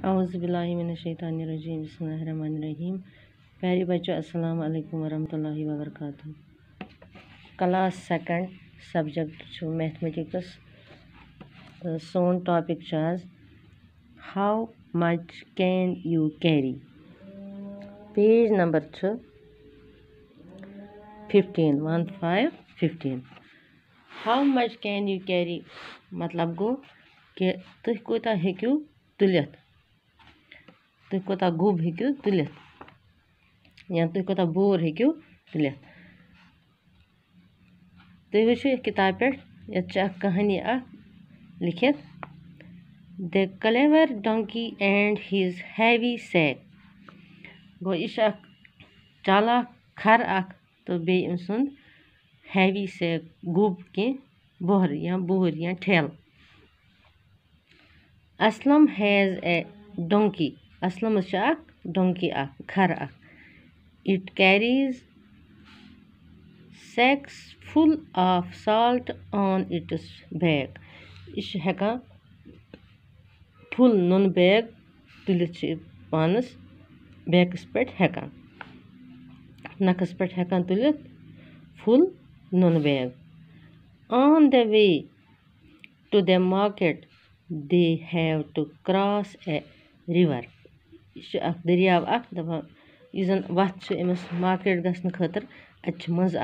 औज़ुबिल्लाहिमिनश्शैतानिर्रजीम बिस्मिल्लाहिर्रहमानिर्रहीम। प्यारे बच्चों, अस्सलाम वालेकुम वरहमतुल्लाहि वबरकातुहू। Class second subject mathematics. सोन टॉपिक आज how much can you carry. Page number 15 how much can you carry मतलब गो कि तुह कोता हेक्यू तुलित, तुह कोता गुब हेक्यू तुलित या तुह कोता बोर हेक्यू तुलित। तुह वुचु किताब पे कहानी लिखित the clever donkey and his heavy sack. गो यह चालाक खर तो बे सुंद हैवी सैक गुब कि बोहर या ठेल। Aslam has a donkey. Aslam donkey खर it carries sacks full of salt on its back। यह हेकान फुल नुन बैग तुलित पानस बैकस पे हेकान नखस पे हेकान तुलित फुल नुन bag. On the way to the market they have to cross a river. यह दरियाव दपान यह जन वत अमस मार्केट गसन खतर मज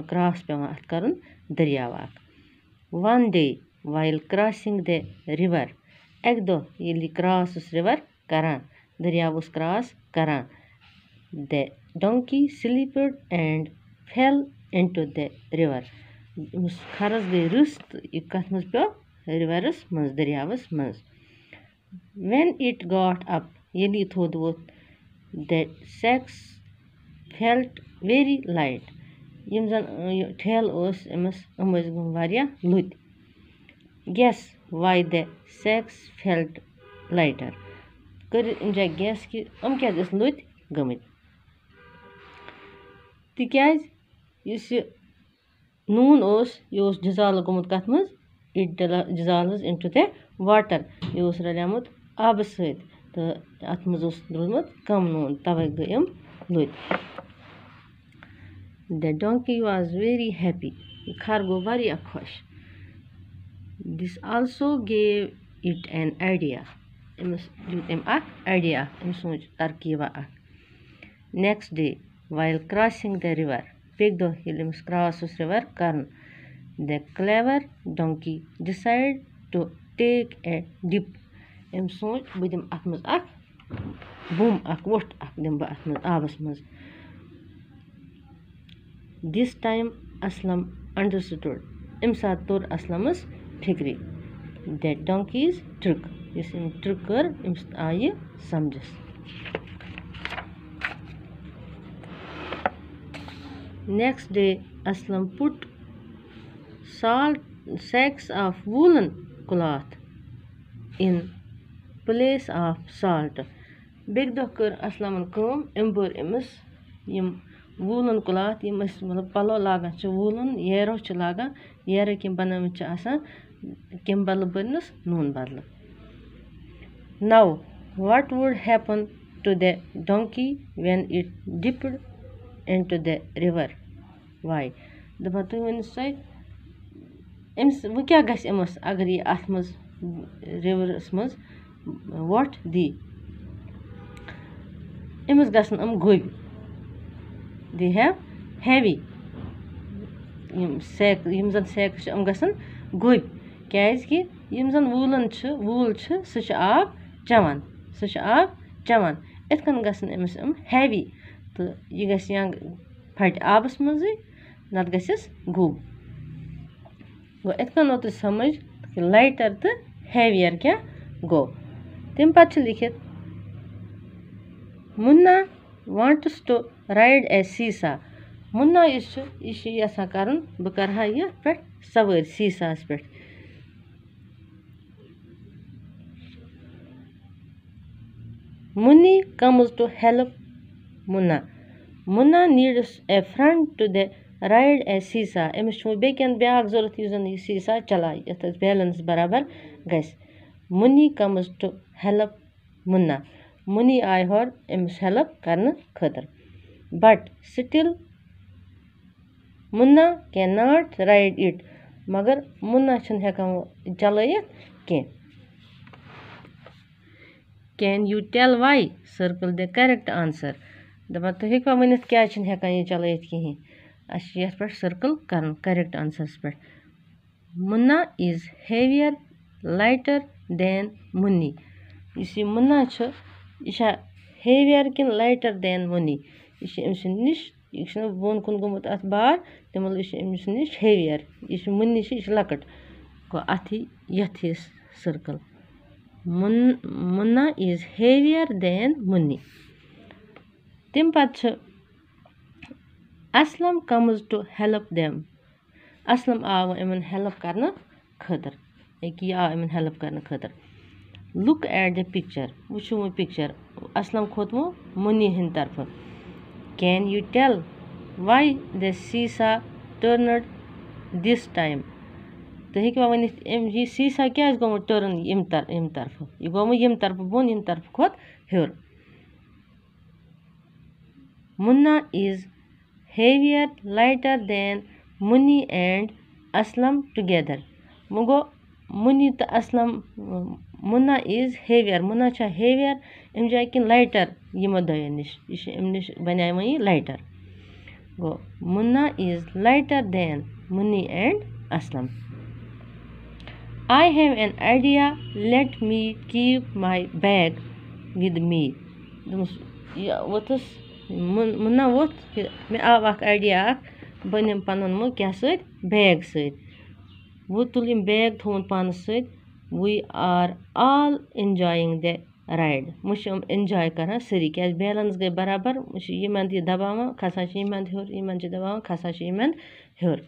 क्रॉस पेवान करन दरियाव। One day while crossing the river एक दो ये क्रॉस रिवर करान दरियाव क्रॉस करान the donkey slipped and fell into the river. खरस गई रुस तो यह कथ मज पे रिवरस मज दरियावस मज। व्हेन इट गॉट अप ये थोद वोत the sacks felt very light. यम जन ठेल अमस वारिया लुत। Guess why the sacks felt lighter. कर गेस कि क्या लुत गमित तिक्याज इस नून यह डिजॉल्व गोमुत कथ मज it dissolves into the water. यह रलियामुत आब सत तो अत मज रोजमुत कम नून तवे गई लुत। The donkey was very happy. खर गो वारिया खुश। This also gave it an idea. अमस दित आइडिया सोच तरकीबा। Next day while crossing the river बेक दो क्रॉस रिवर करन the clever donkey decide to take a dip. अम सोच बह दिम अत मज बुम वोट दिम बह अत मज आबस मज। This time Aslam understood. अम सात तोर असलमस फिक्री द डोंकीज ट्रिक। इस ट्रिक कर आय समझस। Next day Aslam put sacks of woolen cloth in place of salt। बेक दो कर असलमन कम बर अमस यम वूलन क्लॉथ यम मतलब पलो लागान वूलन येरो लागान येरो कम बनामित कम बदल बरनस नून बदल। Now what would happen to the donkey when it dipped into the river why. दपान तुम वन सा वो क्या गमस अगर यह अत मज रिवरस मज वोट दी। अमस गसन गुब दे हैव हैवी सैक यम जन सैक गसन गुब कैज कि यम जन वूलन वूल सह आब चवान इत कन गसन अमस हैवी तो यह गस या फट आबस मज नत गसस गुब। गो इत कन तुम समझ कि लाइटर तो हैवियर क्या गो। तम पे लिखित Munna wants to ride a सीसा। मुन्ना यह कर बह कर यह पे सवार सीसास पे। Munni comes to help Munna. Munna needs a friend to the ride a seesaw. अमिस बेकन ब्याक जरूरत यह जन सीसा चलाए ये बैलेंस बराबर गस। Munni comes to help Munna Munni आय हर अमिस हेल्प करने खतर but still Munna can not ride it मगर मुन्ना छन हेकान चलयित के can you tell why circle the correct answer दपा तुम हेकवा वनित क्या छन हेकान ये चलयित कहीं अस यथ पे सर्कल कर करेक्ट आंसरस पे Munna is heavier lighter than Munni इस मुन्ना यह हेवियर किन लाइटर देन मुन्नी यह अम्स निश यह बोन कुन गोमुत अत बार तम अम्स निश हेवियर यह मुन्नी यह लकट गो अथ यथ circle Munna is heavier than Munni तम पत Aslam comes to help them Aslam आव इन हेल्प करने खतर यह आव इन हेल्प करने खतर लुक एट द पिक्चर वो पिक्चर असलम खोत वो मुन्नी हिंद तरफ can you tell why the seesaw turned this time तो हेकवा वनित यह सीसा क्या गो टर्न यम तरफ यह गो यम तरफ बोन यम तरफ खोत हेर Munna is heavier lighter than Munni and Aslam together वो गो मुन्नी तो असलम मुन्ना इज हेवियर मुन्ना छा हेवियर अम जाय कि लाइटर यमो दयो निश यह अम निश बनाय वो lighter go Munna is lighter than Munni and Aslam I have an idea let me keep my bag with me Munna वोत मे आव आइडिया बह निम पन मो क्या बैग वो तुल बैग थोन पान we are all enjoying the ride मुझ एंजॉय कर सारी क्या बैलेंस गई बराबर मुझ दबावान खसान हेर इन दबावान खसान हेर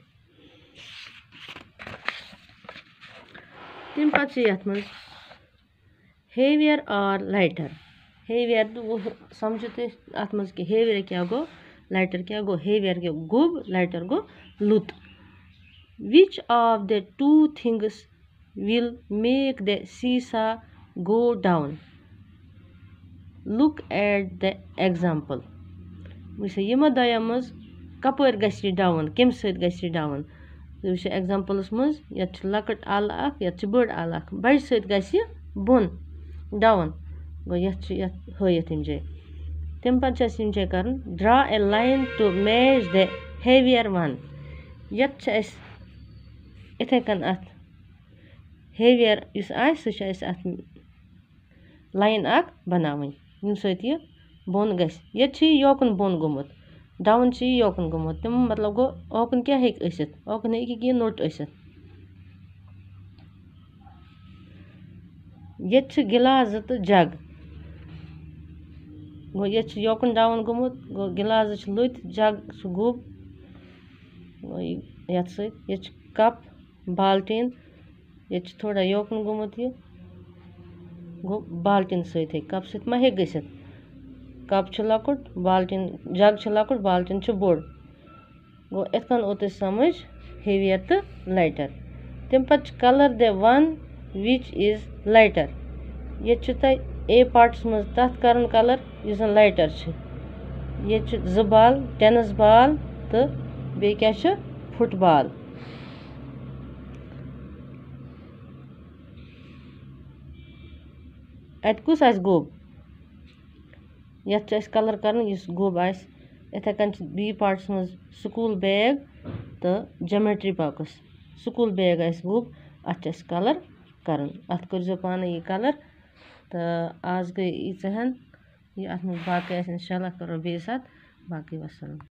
तम पे ये हेवियर और लाइटर हेवियर तो वो समझो तो अत मज कि हेवियर क्या गो लाइटर क्या गो हेवियर गो गुब लाइटर गो लुत which of the two things will make the seesaw go down look at the example वुच यमो दयो मज कपर गछ डाउन कम सत डाउन वुच एग्जाम्पलस मज ये लकट आल अख ये बड़ आल अख बज सत बोन डाउन गो ये हयत यम जाय तम पे यम जाय कर draw a line to match the heavier one ये इथे कन अत हेवियर इस अत लाइन अख बनावन यम सत यह बोन गस ये योकन बोन गोमुत डाउन योकन गोमुत तम मतलब गो ओकन क्या हेक असित ओकन हेक यह नोट असित ये गिलास तो जग गो ये योकन डाउन गोमुत गो गिलास लुत जग सह गुब ये कप बाल्टीन ये थोड़ा योकन गोमुत यह गो बाल्टीन सत कप सत मा हेक गसित कप लकुट बाल्टीन जग लकुट बाल्टीन बोड़ गो इतन ओत समझ हेवियर तो लाइटर तम पे colour the one which is lighter ये ए पार्टस मज तथ कर कलर इस लाइटर ये जो बाल टेनिस बाल तो बे क्या फुटबॉल अत कुस गोब ये कलर कर गोब इथे कन बी पार्टस मज स्कूल बैग तो ज्योमेट्री बॉक्स स्कूल बैग गोब अत कलर कर अत कर पान ये कलर तो आज गई यीचहन ये अत बाकी इंशाल्लाह करो बे साथ बाकी वसलम।